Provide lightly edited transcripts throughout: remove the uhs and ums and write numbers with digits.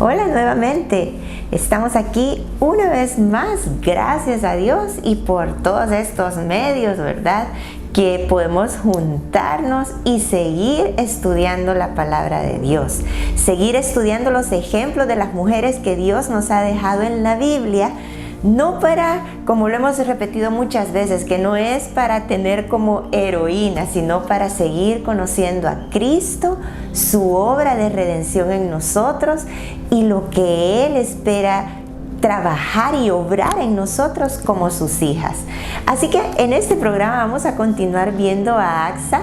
Hola nuevamente, estamos aquí una vez más, gracias a Dios y por todos estos medios, ¿verdad? Que podemos juntarnos y seguir estudiando la palabra de Dios, seguir estudiando los ejemplos de las mujeres que Dios nos ha dejado en la Biblia. No para, como lo hemos repetido muchas veces, que no es para tener como heroína, sino para seguir conociendo a Cristo, su obra de redención en nosotros y lo que Él espera trabajar y obrar en nosotros como sus hijas. Así que en este programa vamos a continuar viendo a Axa.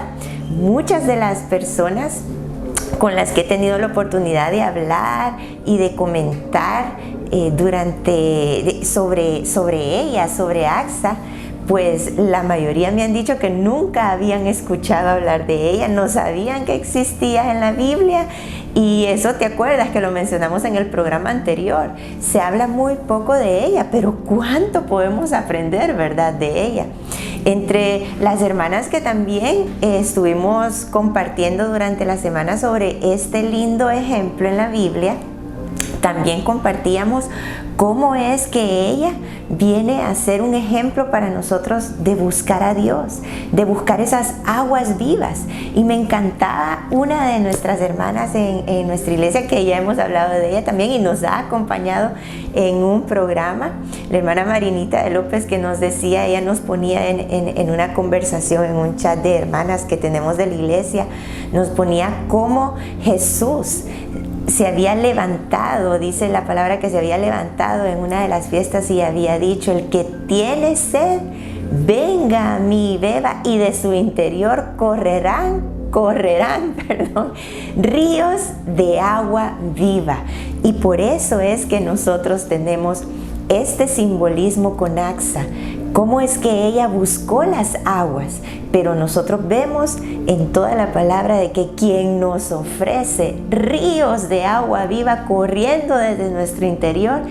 Muchas de las personas con las que he tenido la oportunidad de hablar y de comentar sobre ella, sobre Axa, pues la mayoría me han dicho que nunca habían escuchado hablar de ella, no sabían que existía en la Biblia. Y eso, ¿te acuerdas que lo mencionamos en el programa anterior? Se habla muy poco de ella, pero ¿cuánto podemos aprender, verdad, de ella? Entre las hermanas que también estuvimos compartiendo durante la semana sobre este lindo ejemplo en la Biblia, también compartíamos cómo es que ella viene a ser un ejemplo para nosotros de buscar a Dios, de buscar esas aguas vivas. Y me encantaba una de nuestras hermanas en nuestra iglesia, que ya hemos hablado de ella también y nos ha acompañado en un programa, la hermana Marinita de López, que nos decía, ella nos ponía en una conversación, en un chat de hermanas que tenemos de la iglesia, nos ponía cómo Jesús se había levantado, dice la palabra que se había levantado en una de las fiestas y había dicho: el que tiene sed, venga a mí y beba, y de su interior correrán ríos de agua viva. Y por eso es que nosotros tenemos este simbolismo con Axa. Cómo es que ella buscó las aguas, pero nosotros vemos en toda la palabra de que quien nos ofrece ríos de agua viva corriendo desde nuestro interior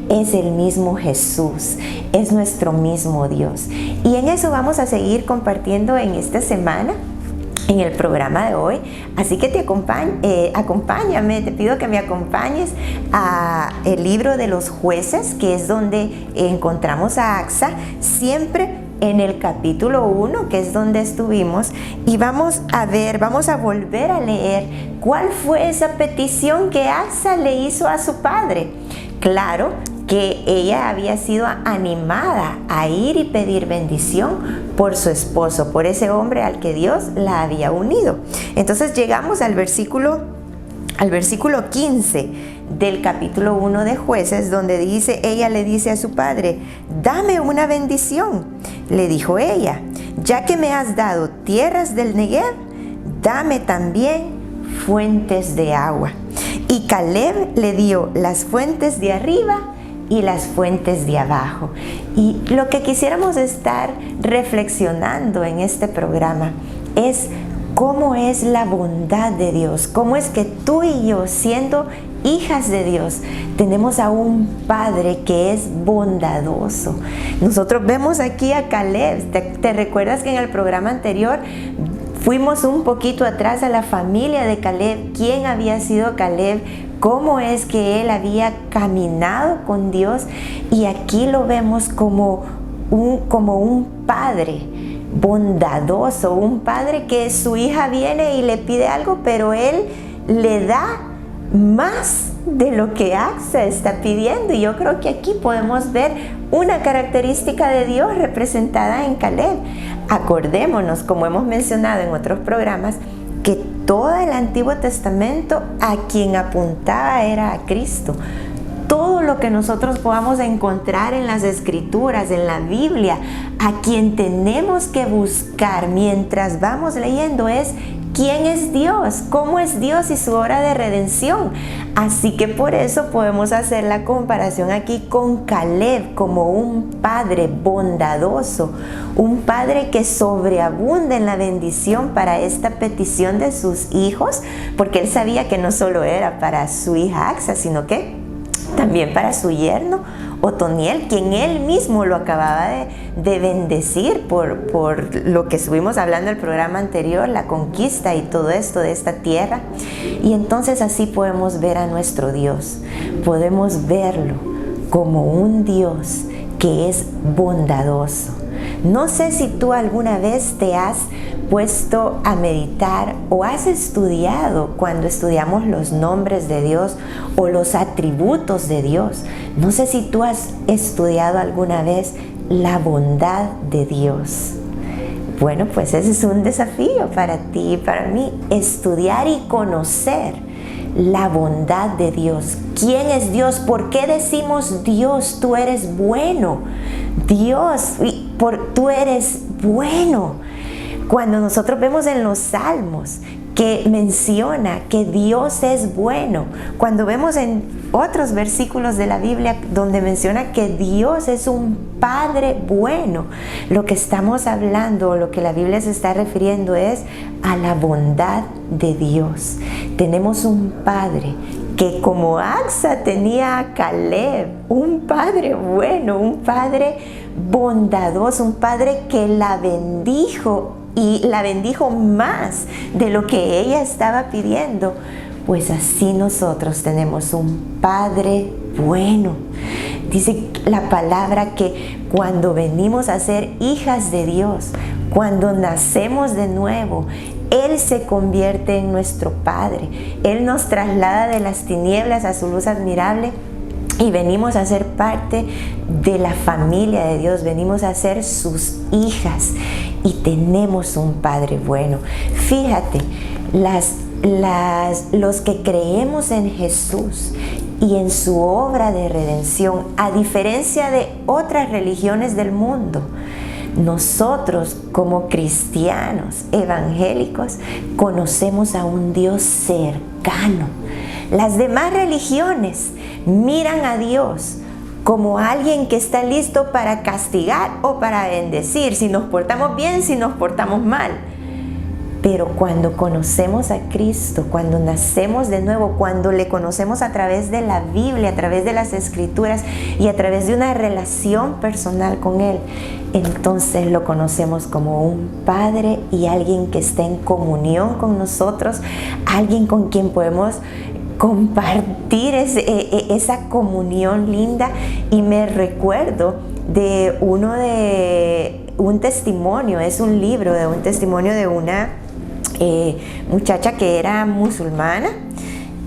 es el mismo Jesús, es nuestro mismo Dios. Y en eso vamos a seguir compartiendo en esta semana, en el programa de hoy. Así que acompáñame, te pido que me acompañes a el libro de los Jueces, que es donde encontramos a Axa, siempre en el capítulo 1, que es donde estuvimos, y vamos a volver a leer cuál fue esa petición que Axa le hizo a su padre. Claro que ella había sido animada a ir y pedir bendición por su esposo, por ese hombre al que Dios la había unido. Entonces llegamos al versículo 15 del capítulo 1 de Jueces, donde ella le dice a su padre: dame una bendición. Le dijo ella: ya que me has dado tierras del Negev, dame también fuentes de agua. Y Caleb le dio las fuentes de arriba y las fuentes de abajo. Y lo que quisiéramos estar reflexionando en este programa es cómo es la bondad de Dios, cómo es que tú y yo, siendo hijas de Dios, tenemos a un Padre que es bondadoso. Nosotros vemos aquí a Caleb. ¿Te recuerdas que en el programa anterior fuimos un poquito atrás a la familia de Caleb? ¿Quién había sido Caleb? ¿Cómo es que él había caminado con Dios? Y aquí lo vemos como un padre bondadoso, un padre que su hija viene y le pide algo, pero él le da más de lo que Axa está pidiendo. Y yo creo que aquí podemos ver una característica de Dios representada en Caleb. Acordémonos, como hemos mencionado en otros programas, que todo el Antiguo Testamento a quien apuntaba era a Cristo. Todo lo que nosotros podamos encontrar en las Escrituras, en la Biblia, a quien tenemos que buscar mientras vamos leyendo es quién es Dios, cómo es Dios y su obra de redención. Así que por eso podemos hacer la comparación aquí con Caleb como un padre bondadoso, un padre que sobreabunda en la bendición para esta petición de sus hijos, porque él sabía que no solo era para su hija Axa, sino que también para su yerno Otoniel, quien él mismo lo acababa de bendecir por lo que estuvimos hablando en el programa anterior, la conquista y todo esto de esta tierra. Y entonces así podemos ver a nuestro Dios, podemos verlo como un Dios que es bondadoso. No sé si tú alguna vez te has puesto a meditar o has estudiado cuando estudiamos los nombres de Dios o los atributos de Dios. No sé si tú has estudiado alguna vez la bondad de Dios. Bueno, pues ese es un desafío para ti y para mí, estudiar y conocer la bondad de Dios. ¿Quién es Dios? ¿Por qué decimos Dios, tú eres bueno? Dios, tú eres bueno. Cuando nosotros vemos en los Salmos que menciona que Dios es bueno, cuando vemos en otros versículos de la Biblia donde menciona que Dios es un Padre bueno, lo que estamos hablando, lo que la Biblia se está refiriendo es a la bondad de Dios. Tenemos un Padre que como Axa tenía a Caleb, un Padre bueno, un Padre bondadoso, un Padre que la bendijo y la bendijo más de lo que ella estaba pidiendo. Pues así nosotros tenemos un Padre bueno. Dice la palabra que cuando venimos a ser hijas de Dios, cuando nacemos de nuevo, Él se convierte en nuestro Padre. Él nos traslada de las tinieblas a su luz admirable y venimos a ser parte de la familia de Dios, venimos a ser sus hijas y tenemos un Padre bueno. Fíjate, los que creemos en Jesús y en su obra de redención, a diferencia de otras religiones del mundo, nosotros como cristianos evangélicos conocemos a un Dios cercano. Las demás religiones miran a Dios como alguien que está listo para castigar o para bendecir, si nos portamos bien, si nos portamos mal. Pero cuando conocemos a Cristo, cuando nacemos de nuevo, cuando le conocemos a través de la Biblia, a través de las Escrituras y a través de una relación personal con Él, entonces lo conocemos como un Padre y alguien que está en comunión con nosotros, alguien con quien podemos compartir esa comunión linda. Y me recuerdo de un testimonio, es un libro de un testimonio de una muchacha que era musulmana,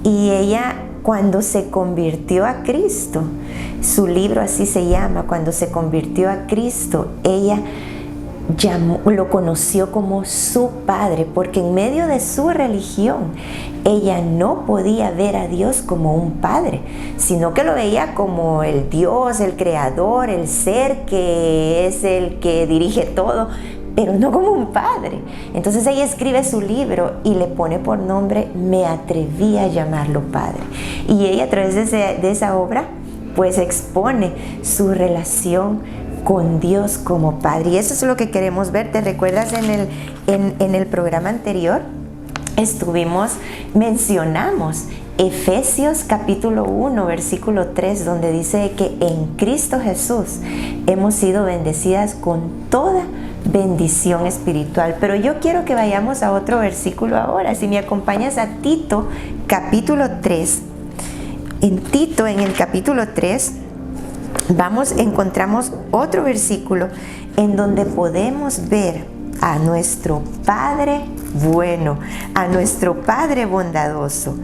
y ella cuando se convirtió a Cristo, su libro así se llama, cuando se convirtió a Cristo, ella lo conoció como su Padre, porque en medio de su religión ella no podía ver a Dios como un Padre, sino que lo veía como el Dios, el Creador, el ser que es el que dirige todo, pero no como un Padre. Entonces ella escribe su libro y le pone por nombre Me atreví a llamarlo Padre, y ella a través de esa obra pues expone su relación con Dios como Padre. Y eso es lo que queremos ver. ¿Te recuerdas en el programa anterior? Mencionamos Efesios capítulo 1 versículo 3, donde dice que en Cristo Jesús hemos sido bendecidas con toda bendición espiritual. Pero yo quiero que vayamos a otro versículo ahora. Si me acompañas a Tito capítulo 3. En Tito, en el capítulo 3, encontramos otro versículo en donde podemos ver a nuestro Padre bueno, a nuestro Padre bondadoso.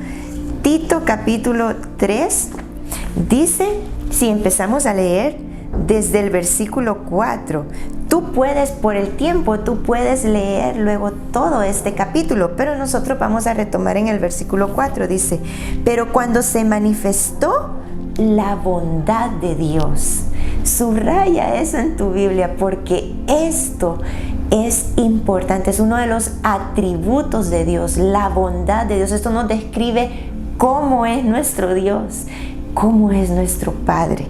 Tito capítulo 3 dice, si empezamos a leer desde el versículo 4, por el tiempo, tú puedes leer luego todo este capítulo, pero nosotros vamos a retomar en el versículo 4, dice, pero cuando se manifestó la bondad de Dios. Subraya eso en tu Biblia, porque esto es importante, es uno de los atributos de Dios, la bondad de Dios. Esto nos describe cómo es nuestro Dios, cómo es nuestro Padre.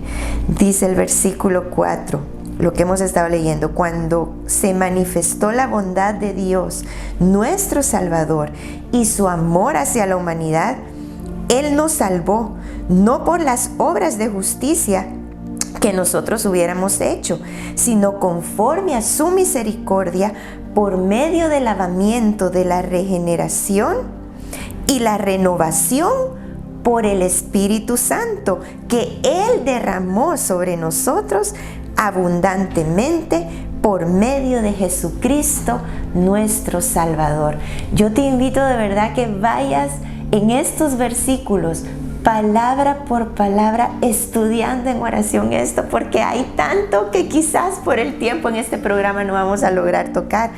Dice el versículo 4, lo que hemos estado leyendo, cuando se manifestó la bondad de Dios, nuestro Salvador, y su amor hacia la humanidad, Él nos salvó, no por las obras de justicia que nosotros hubiéramos hecho, sino conforme a su misericordia, por medio del lavamiento de la regeneración y la renovación por el Espíritu Santo, que Él derramó sobre nosotros abundantemente por medio de Jesucristo, nuestro Salvador. Yo te invito de verdad que vayas en estos versículos, palabra por palabra, estudiando en oración esto, porque hay tanto que quizás por el tiempo en este programa no vamos a lograr tocar.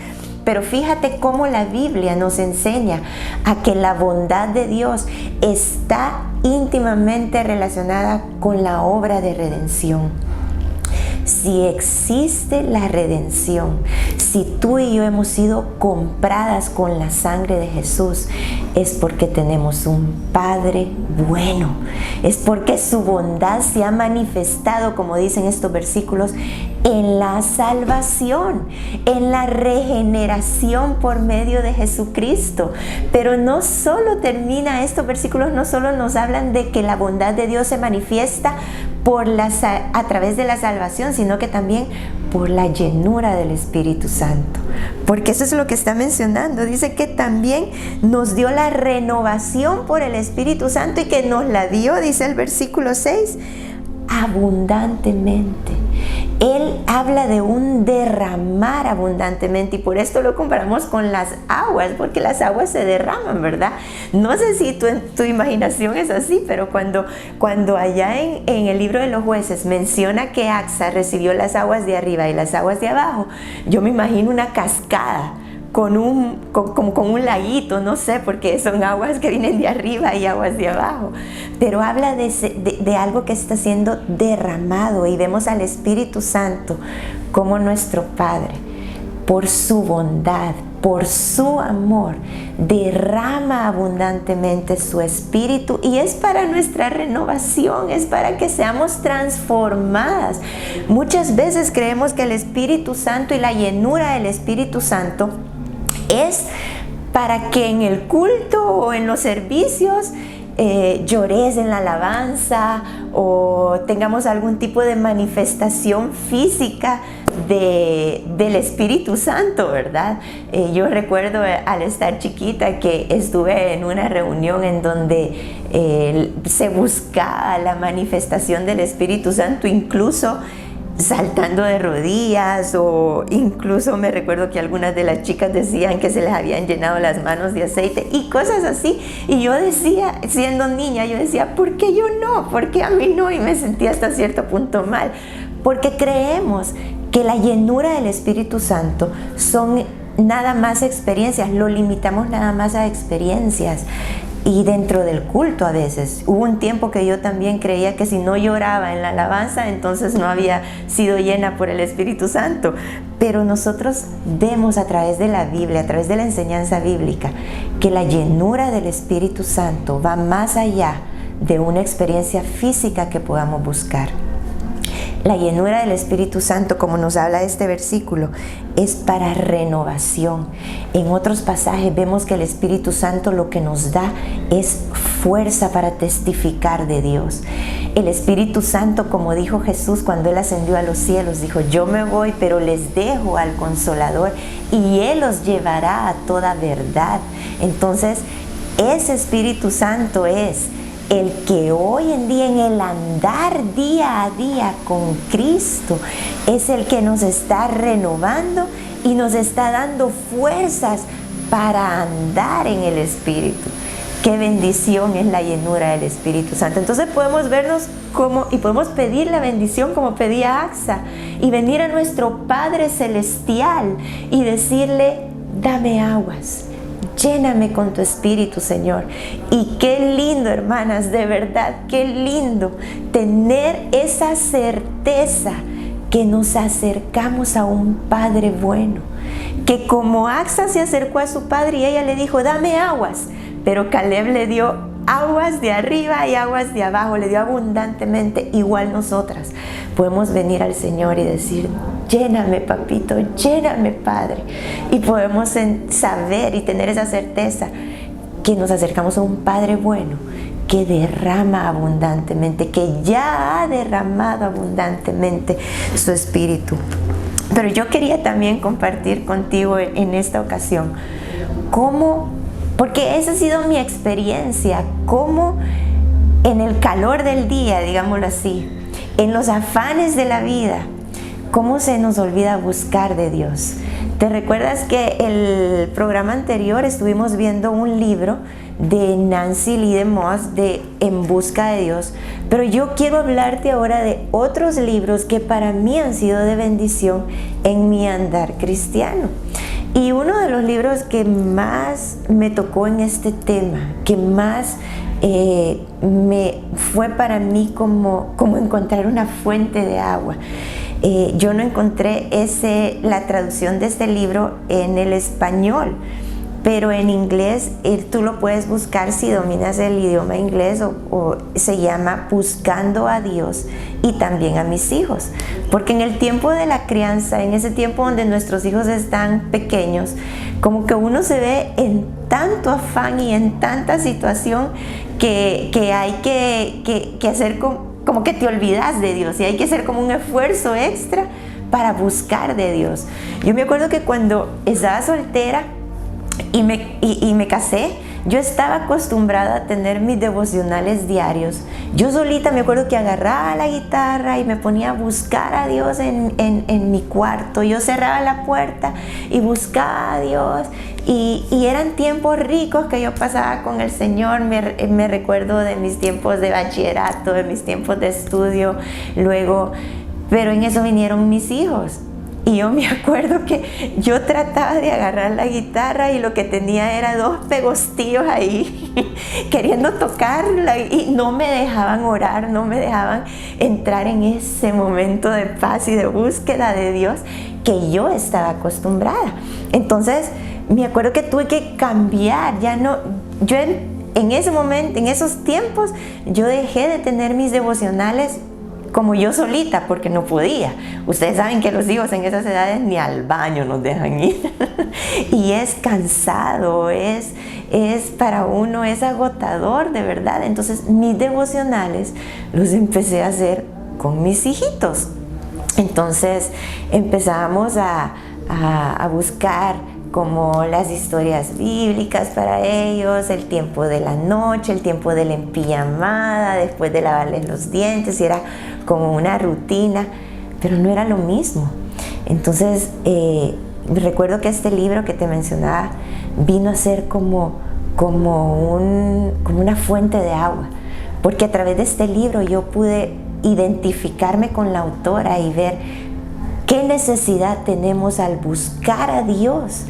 Pero fíjate cómo la Biblia nos enseña a que la bondad de Dios está íntimamente relacionada con la obra de redención. Si existe la redención, si tú y yo hemos sido compradas con la sangre de Jesús, es porque tenemos un Padre bueno. Es porque su bondad se ha manifestado, como dicen estos versículos, en la salvación, en la regeneración por medio de Jesucristo. Pero no solo termina estos versículos, no solo nos hablan de que la bondad de Dios se manifiesta a través de la salvación, sino que también por la llenura del Espíritu Santo. Porque eso es lo que está mencionando. Dice que también nos dio la renovación por el Espíritu Santo y que nos la dio, dice el versículo 6, abundantemente. Él habla de un derramar abundantemente, y por esto lo comparamos con las aguas, porque las aguas se derraman, ¿verdad? No sé si tu imaginación es así, pero cuando allá en el libro de los jueces menciona que Axa recibió las aguas de arriba y las aguas de abajo, yo me imagino una cascada con un laguito, no sé, porque son aguas que vienen de arriba y aguas de abajo, pero habla de algo que está siendo derramado, y vemos al Espíritu Santo como nuestro Padre, por su bondad, por su amor, derrama abundantemente su Espíritu, y es para nuestra renovación, es para que seamos transformadas. Muchas veces creemos que el Espíritu Santo y la llenura del Espíritu Santo es para que en el culto o en los servicios llores en la alabanza o tengamos algún tipo de manifestación física del Espíritu Santo, ¿verdad? Yo recuerdo al estar chiquita que estuve en una reunión en donde se buscaba la manifestación del Espíritu Santo, incluso saltando de rodillas, o incluso me recuerdo que algunas de las chicas decían que se les habían llenado las manos de aceite y cosas así, y yo decía, siendo niña, yo decía, ¿por qué yo no? ¿Por qué a mí no? Y me sentía hasta cierto punto mal, porque creemos que la llenura del Espíritu Santo son nada más experiencias, lo limitamos nada más a experiencias. Y dentro del culto a veces, hubo un tiempo que yo también creía que si no lloraba en la alabanza, entonces no había sido llena por el Espíritu Santo. Pero nosotros vemos a través de la Biblia, a través de la enseñanza bíblica, que la llenura del Espíritu Santo va más allá de una experiencia física que podamos buscar. La llenura del Espíritu Santo, como nos habla este versículo, es para renovación. En otros pasajes vemos que el Espíritu Santo lo que nos da es fuerza para testificar de Dios. El Espíritu Santo, como dijo Jesús cuando Él ascendió a los cielos, dijo, yo me voy, pero les dejo al Consolador y Él los llevará a toda verdad. Entonces, ese Espíritu Santo es el que hoy en día, en el andar día a día con Cristo, es el que nos está renovando y nos está dando fuerzas para andar en el Espíritu. Qué bendición es la llenura del Espíritu Santo. Entonces podemos vernos y podemos pedir la bendición como pedía Axa, y venir a nuestro Padre Celestial y decirle, dame aguas. Lléname con tu Espíritu, Señor. Y qué lindo, hermanas, de verdad, qué lindo tener esa certeza que nos acercamos a un Padre bueno. Que como Axa se acercó a su padre y ella le dijo, dame aguas, pero Caleb le dio aguas de arriba y aguas de abajo, le dio abundantemente. Igual nosotras podemos venir al Señor y decir, lléname papito, lléname Padre, y podemos saber y tener esa certeza que nos acercamos a un Padre bueno, que derrama abundantemente, que ya ha derramado abundantemente su Espíritu. Pero yo quería también compartir contigo en esta ocasión cómo, porque esa ha sido mi experiencia, cómo en el calor del día, digámoslo así, en los afanes de la vida, cómo se nos olvida buscar de Dios. ¿Te recuerdas que el programa anterior estuvimos viendo un libro de Nancy Lee DeMoss de En Busca de Dios? Pero yo quiero hablarte ahora de otros libros que para mí han sido de bendición en mi andar cristiano. Y uno de los libros que más me tocó en este tema, que más me fue para mí como encontrar una fuente de agua. Yo no encontré la traducción de este libro en el español, pero en inglés tú lo puedes buscar si dominas el idioma inglés, o se llama Buscando a Dios y también a mis hijos. Porque en el tiempo de la crianza, en ese tiempo donde nuestros hijos están pequeños, como que uno se ve en tanto afán y en tanta situación que hay que hacer como que te olvidas de Dios, y hay que hacer como un esfuerzo extra para buscar de Dios. Yo me acuerdo que cuando estaba soltera y me casé, yo estaba acostumbrada a tener mis devocionales diarios. Yo solita me acuerdo que agarraba la guitarra y me ponía a buscar a Dios en mi cuarto. Yo cerraba la puerta y buscaba a Dios, y eran tiempos ricos que yo pasaba con el Señor. Me recuerdo de mis tiempos de bachillerato, de mis tiempos de estudio, luego, pero en eso vinieron mis hijos. Y yo me acuerdo que yo trataba de agarrar la guitarra y lo que tenía era 2 pegostillos ahí queriendo tocarla, y no me dejaban orar, no me dejaban entrar en ese momento de paz y de búsqueda de Dios que yo estaba acostumbrada. Entonces me acuerdo que tuve que cambiar. Yo en ese momento, en esos tiempos, yo dejé de tener mis devocionales como yo solita, porque no podía. Ustedes saben que los hijos en esas edades ni al baño nos dejan ir. Y es cansado, es para uno, es agotador, de verdad. Entonces mis devocionales los empecé a hacer con mis hijitos. Entonces empezamos a buscar como las historias bíblicas para ellos, el tiempo de la noche, el tiempo de la empijamada, después de lavarles los dientes, y era como una rutina, pero no era lo mismo. Entonces recuerdo que este libro que te mencionaba vino a ser como una fuente de agua, porque a través de este libro yo pude identificarme con la autora y ver qué necesidad tenemos al buscar a Dios,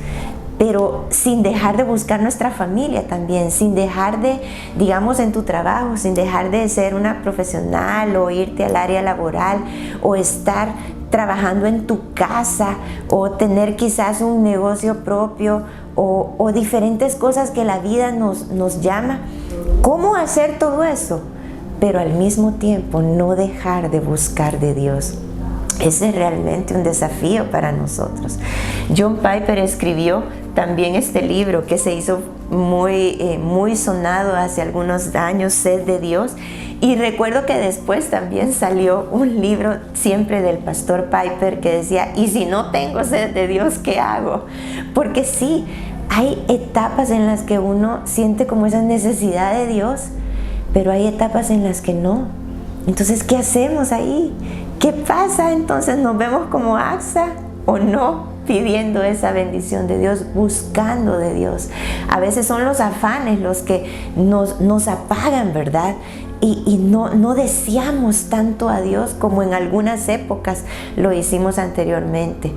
pero sin dejar de buscar nuestra familia también, sin dejar de, digamos, en tu trabajo, sin dejar de ser una profesional o irte al área laboral o estar trabajando en tu casa o tener quizás un negocio propio o diferentes cosas que la vida nos llama. ¿Cómo hacer todo eso? Pero al mismo tiempo no dejar de buscar de Dios. Ese es realmente un desafío para nosotros. John Piper escribió también este libro que se hizo muy sonado hace algunos años, Sed de Dios. Y recuerdo que después también salió un libro siempre del pastor Piper que decía, ¿y si no tengo sed de Dios, qué hago? Porque sí, hay etapas en las que uno siente como esa necesidad de Dios, pero hay etapas en las que no. Entonces, ¿qué hacemos ahí? ¿Qué pasa? Entonces, ¿nos vemos como Asa o no? Pidiendo esa bendición de Dios, buscando de Dios. A veces son los afanes los que nos apagan, ¿verdad? Y no deseamos tanto a Dios como en algunas épocas lo hicimos anteriormente.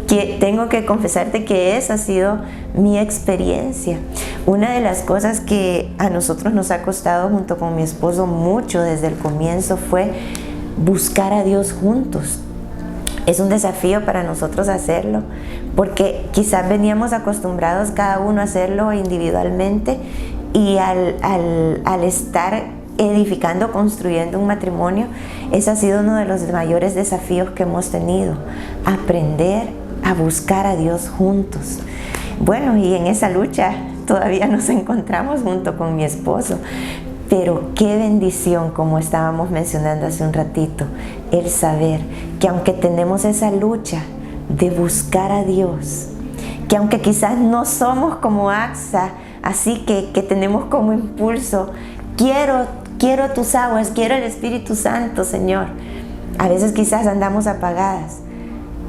Que tengo que confesarte que esa ha sido mi experiencia. Una de las cosas que a nosotros nos ha costado junto con mi esposo mucho desde el comienzo fue buscar a Dios juntos. Es un desafío para nosotros hacerlo, porque quizás veníamos acostumbrados cada uno a hacerlo individualmente, y al estar edificando, construyendo un matrimonio, ese ha sido uno de los mayores desafíos que hemos tenido, aprender a buscar a Dios juntos. Bueno, y en esa lucha todavía nos encontramos junto con mi esposo. Pero qué bendición, como estábamos mencionando hace un ratito, el saber que aunque tenemos esa lucha de buscar a Dios, que aunque quizás no somos como Axa, así que tenemos como impulso, quiero tus aguas, quiero el Espíritu Santo, Señor. A veces quizás andamos apagadas,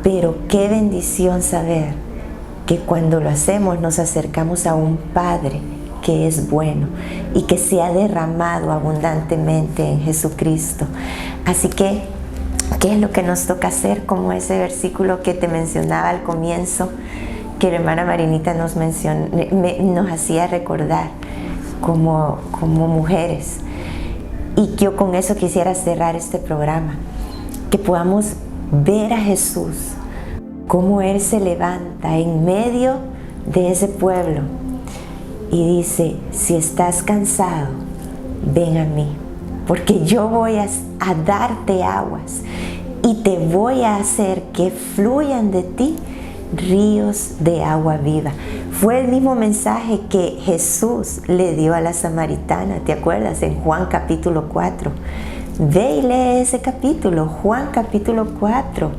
pero qué bendición saber que cuando lo hacemos nos acercamos a un Padre que es bueno y que se ha derramado abundantemente en Jesucristo. Así que, ¿qué es lo que nos toca hacer? Como ese versículo que te mencionaba al comienzo, que la hermana Marinita nos hacía recordar como mujeres. Y yo con eso quisiera cerrar este programa, que podamos ver a Jesús, cómo Él se levanta en medio de ese pueblo y dice: si estás cansado, ven a mí, porque yo voy a darte aguas y te voy a hacer que fluyan de ti ríos de agua viva. Fue el mismo mensaje que Jesús le dio a la samaritana, ¿te acuerdas? En Juan capítulo 4. Ve y lee ese capítulo, Juan capítulo 4,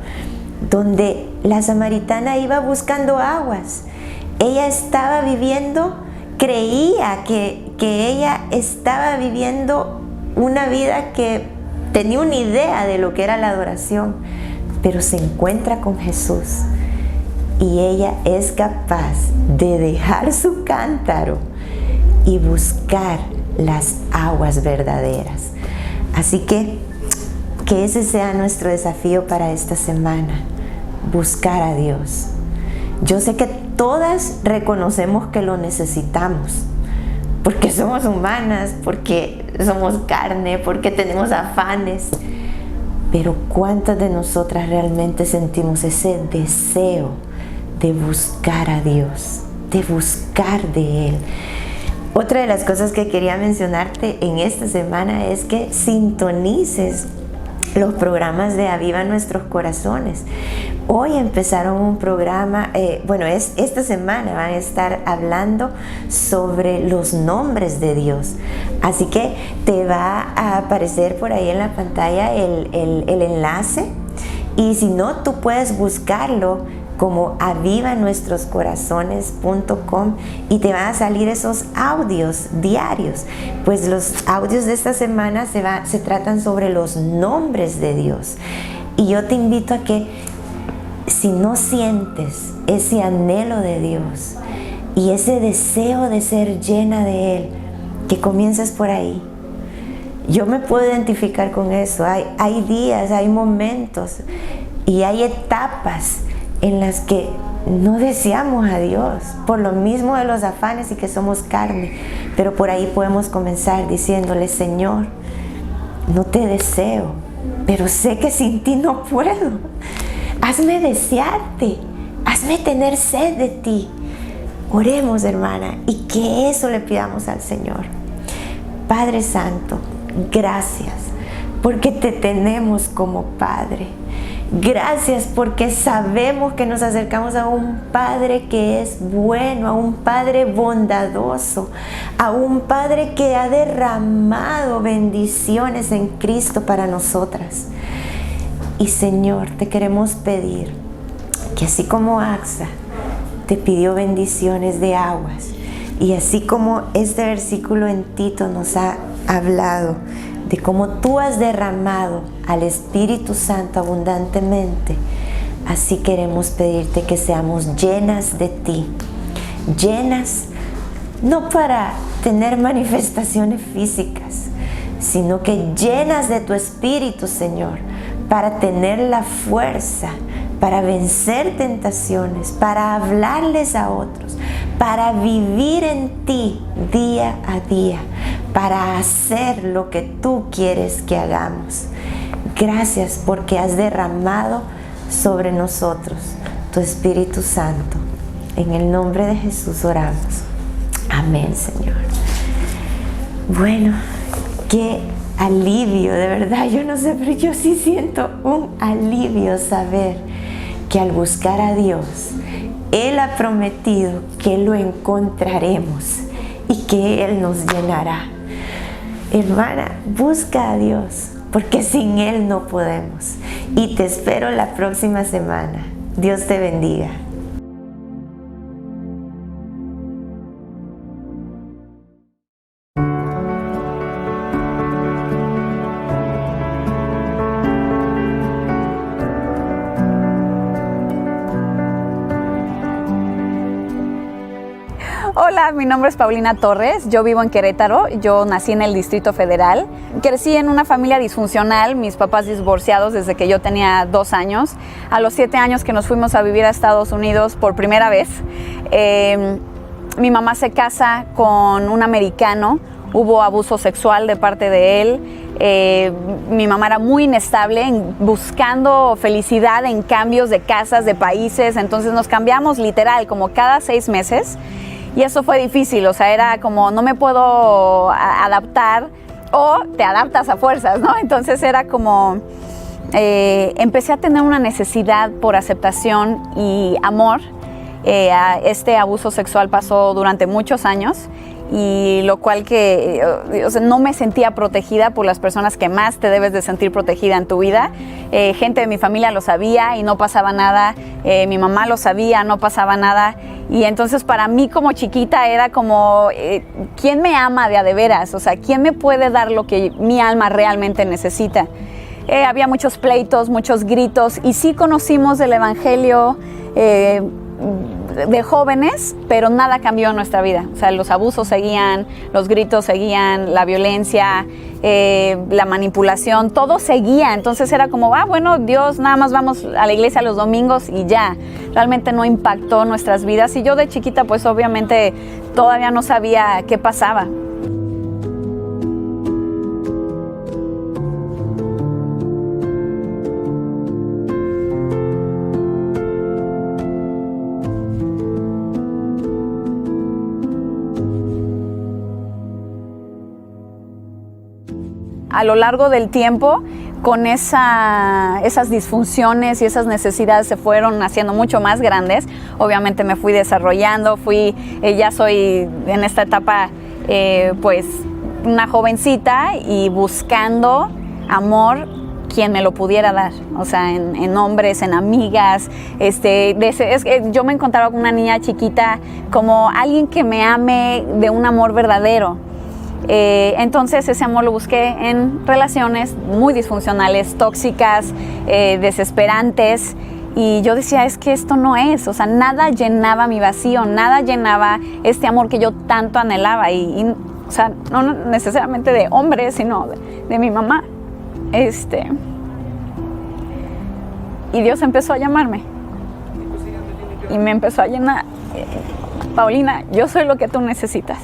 donde la samaritana iba buscando aguas. Ella estaba viviendo, creía que ella estaba viviendo una vida que tenía una idea de lo que era la adoración, pero se encuentra con Jesús y ella es capaz de dejar su cántaro y buscar las aguas verdaderas. Así que ese sea nuestro desafío para esta semana, buscar a Dios. Yo sé que todas reconocemos que lo necesitamos, porque somos humanas, porque somos carne, porque tenemos afanes. Pero ¿cuántas de nosotras realmente sentimos ese deseo de buscar a Dios, de buscar de Él? Otra de las cosas que quería mencionarte en esta semana es que sintonices los programas de Aviva Nuestros Corazones. Hoy empezaron un programa, esta semana van a estar hablando sobre los nombres de Dios. Así que te va a aparecer por ahí en la pantalla el enlace, y si no, tú puedes buscarlo como avivanuestroscorazones.com y te van a salir esos audios diarios. Pues los audios de esta semana se tratan sobre los nombres de Dios. Y yo te invito a que, si no sientes ese anhelo de Dios y ese deseo de ser llena de Él, que comiences por ahí. Yo me puedo identificar con eso. Hay días, hay momentos y hay etapas en las que no deseamos a Dios, por lo mismo de los afanes y que somos carne. Pero por ahí podemos comenzar diciéndole: Señor, no te deseo, pero sé que sin ti no puedo. Hazme desearte, hazme tener sed de ti. Oremos, hermana, y que eso le pidamos al Señor. Padre Santo, gracias porque te tenemos como Padre. Gracias porque sabemos que nos acercamos a un Padre que es bueno, a un Padre bondadoso, a un Padre que ha derramado bendiciones en Cristo para nosotras. Y Señor, te queremos pedir que así como Axa te pidió bendiciones de aguas, y así como este versículo en Tito nos ha hablado de cómo tú has derramado al Espíritu Santo abundantemente, así queremos pedirte que seamos llenas de ti, llenas no para tener manifestaciones físicas, sino que llenas de tu Espíritu, Señor, para tener la fuerza, para vencer tentaciones, para hablarles a otros, para vivir en ti día a día, para hacer lo que tú quieres que hagamos. Gracias porque has derramado sobre nosotros tu Espíritu Santo. En el nombre de Jesús oramos. Amén, Señor. Bueno, qué alivio, de verdad, yo no sé, pero yo sí siento un alivio saber que al buscar a Dios, Él ha prometido que lo encontraremos y que Él nos llenará. Hermana, busca a Dios, porque sin Él no podemos. Y te espero la próxima semana. Dios te bendiga. Hola, mi nombre es Paulina Torres, yo vivo en Querétaro, yo nací en el Distrito Federal. Crecí en una familia disfuncional, mis papás divorciados desde que yo tenía 2 años. A los 7 años que nos fuimos a vivir a Estados Unidos por primera vez, mi mamá se casa con un americano, hubo abuso sexual de parte de él. Mi mamá era muy inestable, buscando felicidad en cambios de casas, de países, entonces nos cambiamos literal como cada 6 meses. Y eso fue difícil, o sea, era como no me puedo adaptar o te adaptas a fuerzas, ¿no? Entonces era como, empecé a tener una necesidad por aceptación y amor. Este abuso sexual pasó durante muchos años y lo cual que o sea, no me sentía protegida por las personas que más te debes de sentir protegida en tu vida. Gente de mi familia lo sabía y no pasaba nada, mi mamá lo sabía, no pasaba nada. Y entonces para mí como chiquita era como, ¿quién me ama de a de veras? O sea, ¿quién me puede dar lo que mi alma realmente necesita? Había muchos pleitos, muchos gritos y sí conocimos del evangelio de jóvenes, pero nada cambió en nuestra vida. O sea, los abusos seguían, los gritos seguían, la violencia, la manipulación, todo seguía. Entonces era como, bueno, Dios, nada más vamos a la iglesia los domingos y ya. Realmente no impactó nuestras vidas. Y yo de chiquita, pues obviamente todavía no sabía qué pasaba. A lo largo del tiempo, con esas disfunciones y esas necesidades se fueron haciendo mucho más grandes. Obviamente me fui desarrollando, ya soy en esta etapa pues una jovencita y buscando amor, quien me lo pudiera dar, o sea, en hombres, en amigas. Yo me encontraba con una niña chiquita como alguien que me ame de un amor verdadero. Entonces ese amor lo busqué en relaciones muy disfuncionales, tóxicas, desesperantes, y yo decía, es que esto no es, o sea, nada llenaba mi vacío, nada llenaba este amor que yo tanto anhelaba, o sea, no necesariamente de hombres, sino de mi mamá. Y Dios empezó a llamarme y me empezó a llenar. Paulina, yo soy lo que tú necesitas.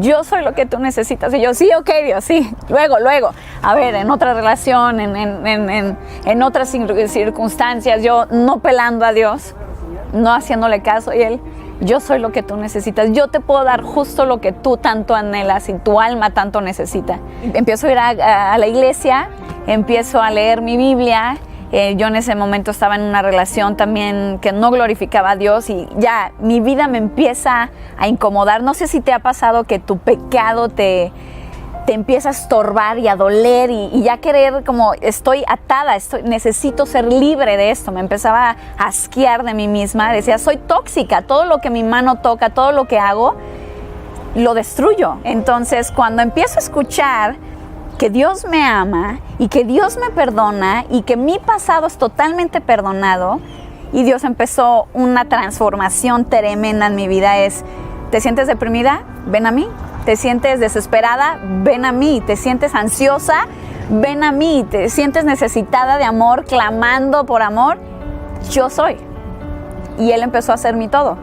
Yo soy lo que tú necesitas. Y yo, sí, ok, Dios, sí. Luego. A ver, en otra relación, en otras circunstancias, yo no pelando a Dios, no haciéndole caso. Y Él, yo soy lo que tú necesitas. Yo te puedo dar justo lo que tú tanto anhelas y tu alma tanto necesita. Empiezo a ir a la iglesia, empiezo a leer mi Biblia. Yo en ese momento estaba en una relación también que no glorificaba a Dios y ya mi vida me empieza a incomodar. No sé si te ha pasado que tu pecado te empieza a estorbar y a doler y ya querer como estoy atada, necesito ser libre de esto. Me empezaba a asquear de mí misma, decía soy tóxica, todo lo que mi mano toca, todo lo que hago, lo destruyo. Entonces cuando empiezo a escuchar que Dios me ama y que Dios me perdona y que mi pasado es totalmente perdonado, y Dios empezó una transformación tremenda en mi vida. ¿Te sientes deprimida? Ven a mí. ¿Te sientes desesperada? Ven a mí. ¿Te sientes ansiosa? Ven a mí. ¿Te sientes necesitada de amor, clamando por amor? Yo soy. Y Él empezó a hacer mi todo.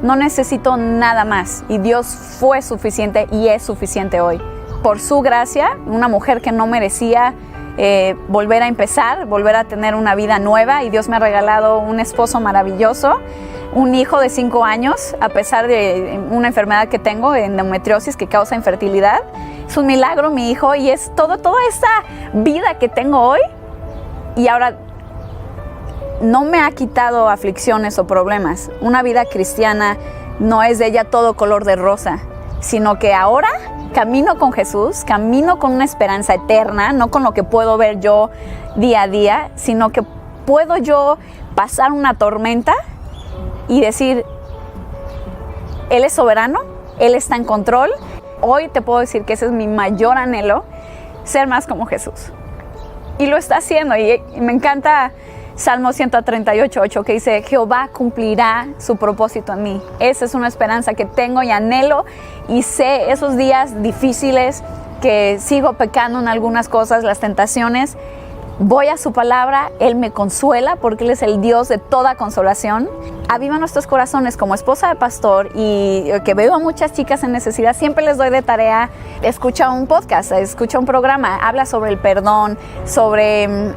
No necesito nada más. Y Dios fue suficiente y es suficiente hoy. Por su gracia, una mujer que no merecía volver a empezar, volver a tener una vida nueva, y Dios me ha regalado un esposo maravilloso, un hijo de 5 años, a pesar de una enfermedad que tengo, endometriosis, que causa infertilidad. Es un milagro mi hijo y es toda esta vida que tengo hoy, y ahora no me ha quitado aflicciones o problemas. Una vida cristiana no es de ella todo color de rosa. sino que ahora camino con Jesús, camino con una esperanza eterna, no con lo que puedo ver yo día a día, sino que puedo yo pasar una tormenta y decir, Él es soberano, Él está en control. Hoy te puedo decir que ese es mi mayor anhelo, ser más como Jesús. Y lo está haciendo, y me encanta Salmo 138:8, que dice, Jehová cumplirá su propósito en mí. Esa es una esperanza que tengo y anhelo, y sé esos días difíciles que sigo pecando en algunas cosas, las tentaciones, voy a su palabra, Él me consuela porque Él es el Dios de toda consolación. Aviva nuestros corazones como esposa de pastor y que veo a muchas chicas en necesidad, siempre les doy de tarea, escucha un podcast, escucha un programa, habla sobre el perdón, sobre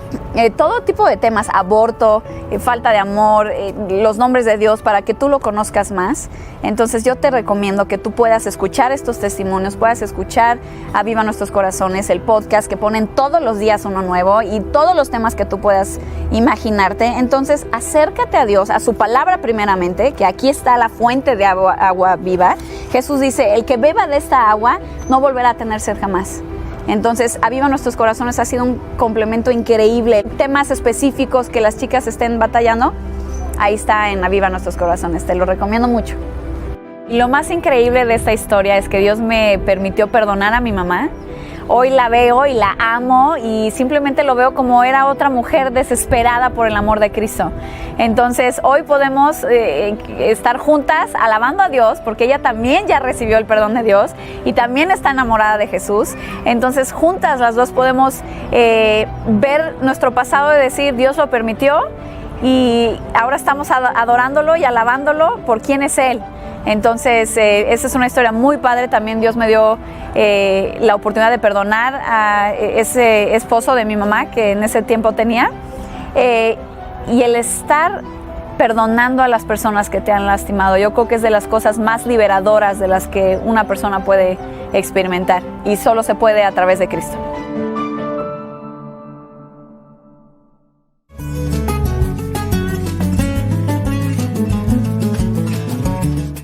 todo tipo de temas, aborto, falta de amor, los nombres de Dios, para que tú lo conozcas más. Entonces yo te recomiendo que tú puedas escuchar estos testimonios, puedas escuchar Aviva Nuestros Corazones, el podcast que ponen todos los días uno nuevo y todos los temas que tú puedas imaginarte. Entonces acércate a Dios, a su palabra primeramente, que aquí está la fuente de agua viva. Jesús dice, el que beba de esta agua no volverá a tener sed jamás. Entonces, Aviva Nuestros Corazones ha sido un complemento increíble. Temas específicos que las chicas estén batallando, ahí está en Aviva Nuestros Corazones, te lo recomiendo mucho. Y lo más increíble de esta historia es que Dios me permitió perdonar a mi mamá. Hoy la veo y la amo y simplemente lo veo como era otra mujer desesperada por el amor de Cristo. Entonces hoy podemos estar juntas alabando a Dios porque ella también ya recibió el perdón de Dios y también está enamorada de Jesús. Entonces juntas las dos podemos ver nuestro pasado y decir, Dios lo permitió y ahora estamos adorándolo y alabándolo por quién es Él. Entonces, esa es una historia muy padre. También Dios me dio la oportunidad de perdonar a ese esposo de mi mamá que en ese tiempo tenía. Y el estar perdonando a las personas que te han lastimado, yo creo que es de las cosas más liberadoras de las que una persona puede experimentar. Y solo se puede a través de Cristo.